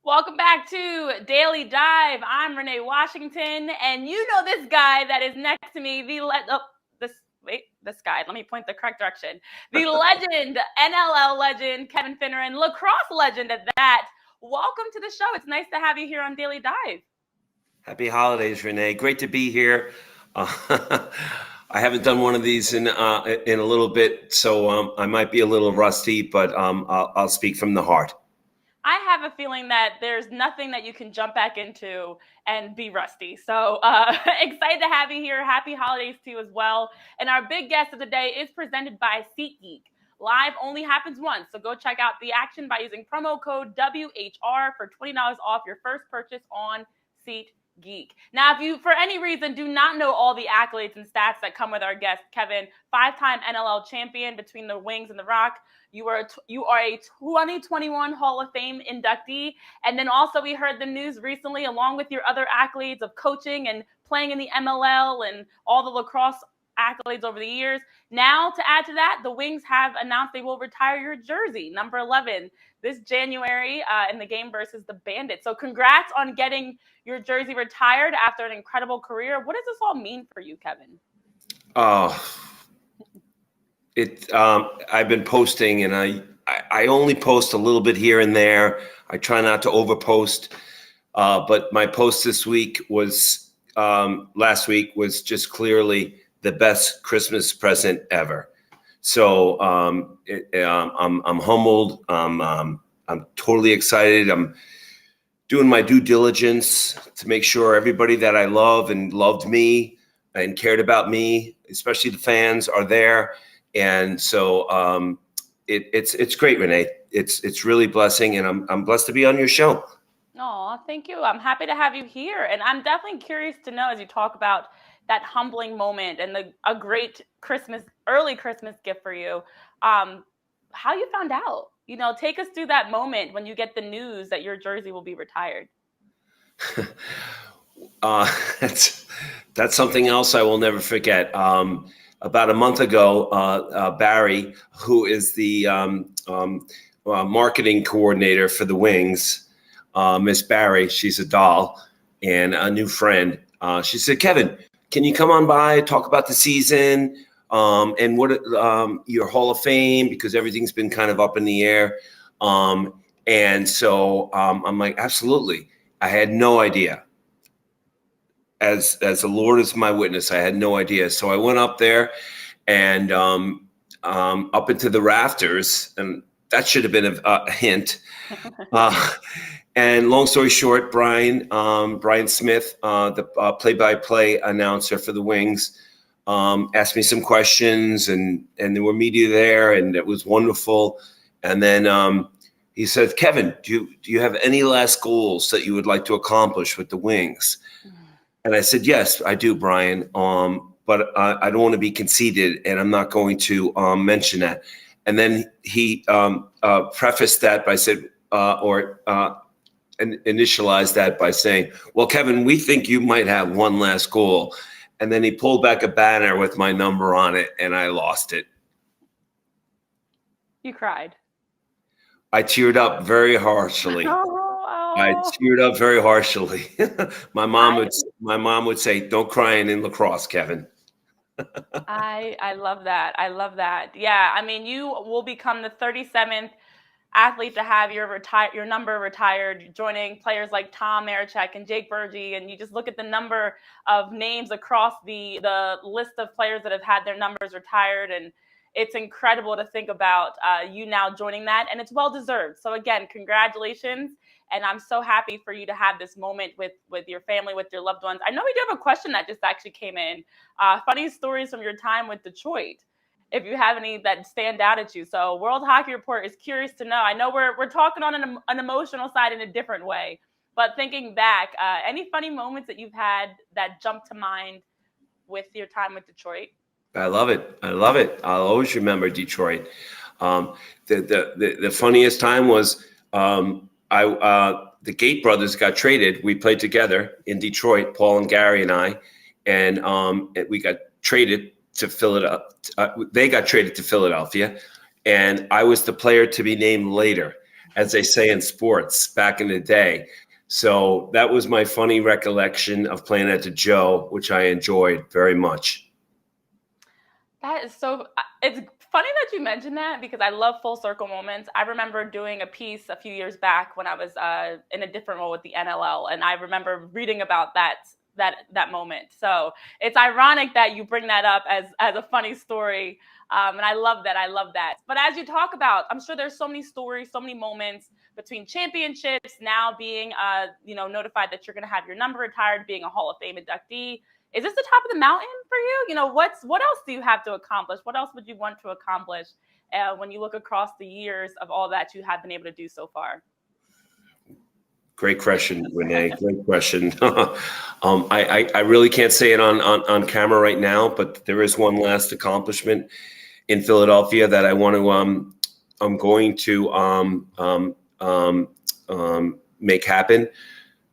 Welcome back to Daily Dive. I'm Renee Washington, and you know this guy that is next to me, this guy, let me point the correct direction. The legend, NLL legend, Kevin Finneran, Lacrosse legend at that. Welcome to the show. It's nice to have you here on Daily Dive. Happy holidays, Renee. Great to be here. I haven't done one of these in a little bit, so I might be a little rusty, but I'll speak from the heart. I have a feeling that there's nothing that you can jump back into and be rusty. So excited to have you here. Happy holidays to you as well. And our big guest of the day is presented by SeatGeek. Live only happens once, so go check out the action by using promo code WHR for $20 off your first purchase on SeatGeek. Now, if you, for any reason, do not know all the accolades and stats that come with our guest, Kevin, 5-time NLL champion between the Wings and the Rock. You are a 2021 Hall of Fame inductee. And then also we heard the news recently, along with your other accolades of coaching and playing in the MLL and all the lacrosse accolades over the years. Now, to add to that, the Wings have announced they will retire your jersey, number 11, this January in the game versus the Bandits. So congrats on getting your jersey retired after an incredible career. What does this all mean for you, Kevin? I've been posting, and I only post a little bit here and there. I try not to overpost, but my post this week was last week was just clearly the best Christmas present ever. So I'm humbled. I'm totally excited. I'm doing my due diligence to make sure everybody that I love and loved me and cared about me, especially the fans, are there. And so it's great, Renee. It's really a blessing, and I'm blessed to be on your show. Oh, thank you. I'm happy to have you here. And I'm definitely curious to know, as you talk about that humbling moment and a great early Christmas gift for you, how you found out. You know, take us through that moment when you get the news that your jersey will be retired. That's something else I will never forget. About a month ago, Barry, who is the marketing coordinator for the Wings, Miss Barry, she's a doll and a new friend. She said, "Kevin, can you come on by, talk about the season and what your Hall of Fame, because everything's been kind of up in the air." And so I'm like, absolutely. I had no idea. As the Lord is my witness, I had no idea. So I went up there and up into the rafters, and that should have been a hint. And long story short, Brian Smith, the play-by-play announcer for the Wings, asked me some questions, and there were media there, and it was wonderful. And then he said, "Kevin, do you have any last goals that you would like to accomplish with the Wings?" And I said, "Yes, I do, Brian. But I don't want to be conceited, and I'm not going to mention that." And then he prefaced that by initialized that by saying, "Well, Kevin, we think you might have one last goal." And then he pulled back a banner with my number on it, and I lost it. You cried. I teared up very harshly. I teared up very harshly. My mom would say, "Don't cry in lacrosse, Kevin." I love that. I love that. Yeah, I mean, you will become the 37th athlete to have your number retired, joining players like Tom Marichek and Jake Berge. And you just look at the number of names across the list of players that have had their numbers retired, and it's incredible to think about you now joining that, and it's well deserved. So again, congratulations. And I'm so happy for you to have this moment with your family, with your loved ones. I know we do have a question that just actually came in. Funny stories from your time with Detroit, if you have any that stand out at you. So World Hockey Report is curious to know. I know we're talking on an emotional side in a different way, but thinking back, any funny moments that you've had that jump to mind with your time with Detroit? I love it. I'll always remember Detroit. The funniest time was the Gate brothers got traded. We played together in Detroit, Paul and Gary and I, and we got traded to Philadelphia. They got traded to Philadelphia, and I was the player to be named later. as they say in sports back in the day. So that was my funny recollection of playing at the Joe, which I enjoyed very much. That is so, it's funny that you mentioned that because I love full circle moments. I remember doing a piece a few years back when I was in a different role with the NLL, and I remember reading about that moment. So it's ironic that you bring that up as a funny story. And I love that. I love that. But as you talk about, I'm sure there's so many stories, so many moments between championships, now being notified that you're going to have your number retired, being a Hall of Fame inductee. Is this the top of the mountain for you? What else do you have to accomplish? What else would you want to accomplish when you look across the years of all that you have been able to do so far? Great question, Renee. Great question. I really can't say it on camera right now, but there is one last accomplishment in Philadelphia that I want to I'm going to make happen.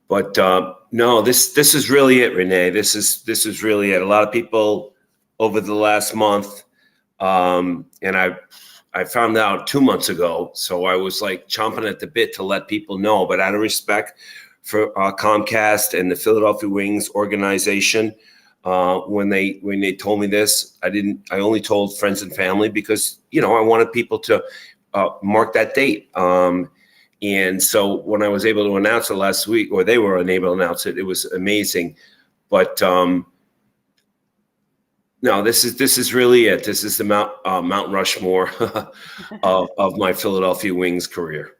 But no, this is really it, Renee. This is really it. A lot of people over the last month, and I found out 2 months ago, so I was like chomping at the bit to let people know. But out of respect for Comcast and the Philadelphia Wings organization, when they told me this, I only told friends and family because I wanted people to mark that date. And so when I was able to announce it last week, or they were unable to announce it, it was amazing. But no, this is really it. This is the Mount Rushmore of my Philadelphia Wings career.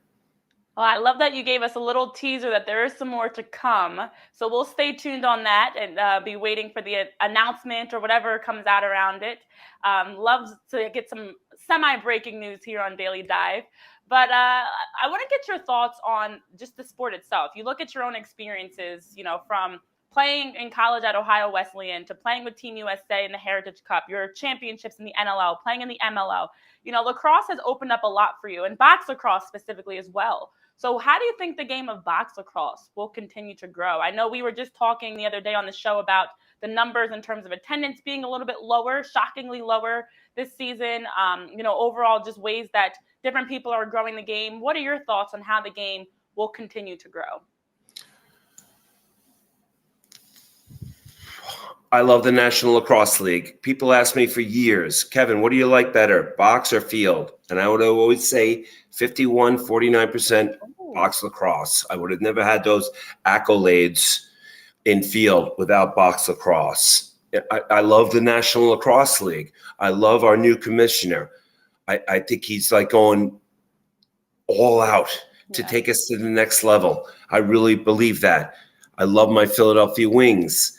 Well, I love that you gave us a little teaser that there is some more to come. So we'll stay tuned on that and be waiting for the announcement or whatever comes out around it. Love to get some semi-breaking news here on Daily Dive. But I want to get your thoughts on just the sport itself. You look at your own experiences, from playing in college at Ohio Wesleyan to playing with Team USA in the Heritage Cup, your championships in the NLL, playing in the MLL. Lacrosse has opened up a lot for you, and box lacrosse specifically as well. So how do you think the game of box lacrosse will continue to grow? I know we were just talking the other day on the show about the numbers in terms of attendance being a little bit lower, shockingly lower this season. Overall, just ways that different people are growing the game. What are your thoughts on how the game will continue to grow? I love the National Lacrosse League. People ask me for years, Kevin, what do you like better, box or field? And I would always say 49% box lacrosse. I would have never had those accolades in field without box lacrosse. I love the National Lacrosse League. I love our new commissioner. I think he's like going all out to take us to the next level. I really believe that. I love my Philadelphia Wings.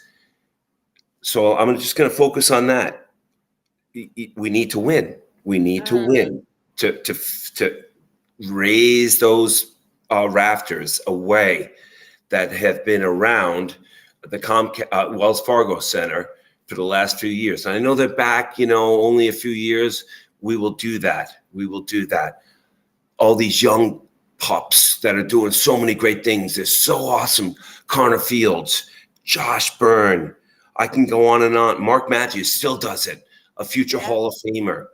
So I'm just going to focus on that. We need to win. We need to win to raise those rafters away that have been around the Wells Fargo Center for the last few years. And I know they're back, only a few years. We will do that. We will do that. All these young pups that are doing so many great things. They're so awesome. Connor Fields, Josh Byrne. I can go on and on. Mark Matthews still does it. A future Hall of Famer.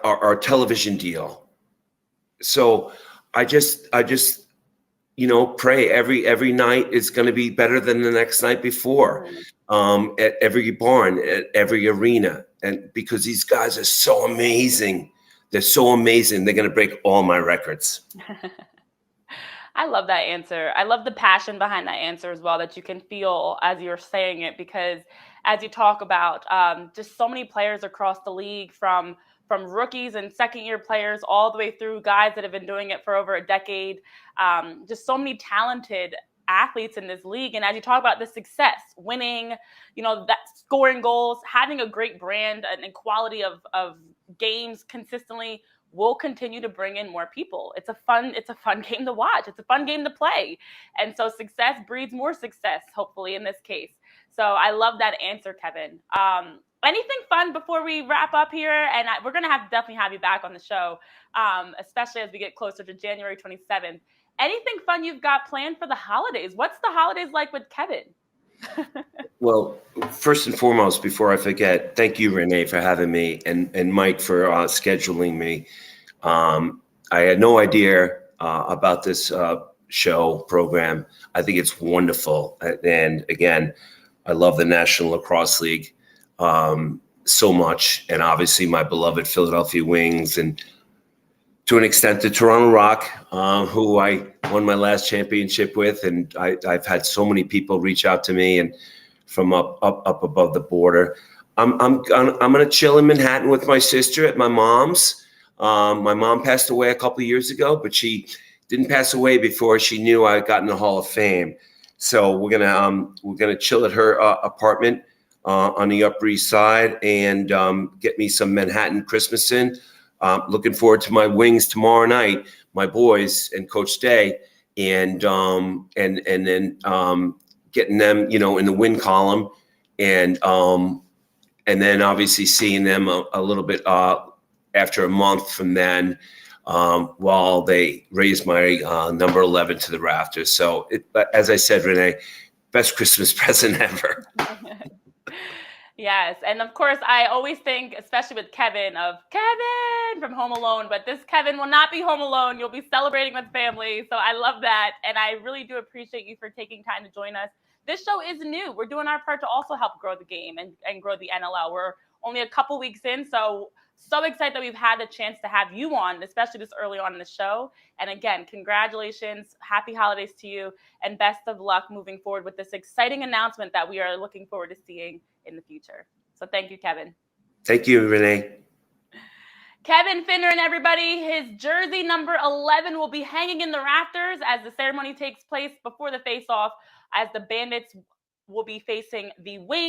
Our television deal. So I just pray every night is going to be better than the next night before. At every barn, at every arena. And because these guys are so amazing. They're so amazing. They're going to break all my records. I love that answer. I love the passion behind that answer as well, that you can feel as you're saying it, because as you talk about just so many players across the league, from rookies and second-year players all the way through guys that have been doing it for over a decade, just so many talented athletes in this league. And as you talk about the success, winning, that scoring goals, having a great brand and quality of games consistently will continue to bring in more people. It's a fun game to watch. It's a fun game to play. And so success breeds more success, hopefully, in this case. So I love that answer, Kevin. Anything fun before we wrap up here? And we're going to definitely have you back on the show, especially as we get closer to January 27th. Anything fun you've got planned for the holidays? What's the holidays like with Kevin? Well, first and foremost, before I forget, thank you, Renee, for having me, and Mike for scheduling me. I I had no idea about this show program. I think it's wonderful. And again, I love the National Lacrosse League so much. And obviously my beloved Philadelphia Wings, and to an extent the Toronto Rock, who I won my last championship with. And I've had so many people reach out to me and from up above the border. I'm gonna chill in Manhattan with my sister at my mom's. My mom passed away a couple of years ago, but she didn't pass away before she knew I got in the Hall of Fame. So we're gonna chill at her apartment on the Upper East Side and get me some Manhattan Christmas in. Looking forward to my Wings tomorrow night, my boys and Coach Day, and then getting them, in the win column, and then obviously seeing them a little bit after a month from then, while they raise my number 11 to the rafters. So, as I said, Renee, best Christmas present ever. Yes. And of course, I always think, especially with Kevin, of Kevin from Home Alone, but this Kevin will not be home alone. You'll be celebrating with family. So I love that. And I really do appreciate you for taking time to join us. This show is new. We're doing our part to also help grow the game and grow the NLL. We're only a couple weeks in. So excited that we've had the chance to have you on, especially this early on in the show. And again, congratulations, happy holidays to you, and best of luck moving forward with this exciting announcement that we are looking forward to seeing in the future. So thank you, Kevin. Thank you, Renee. Kevin Finneran, everybody. His jersey number 11 will be hanging in the rafters as the ceremony takes place before the face-off, as the Bandits will be facing the Wings.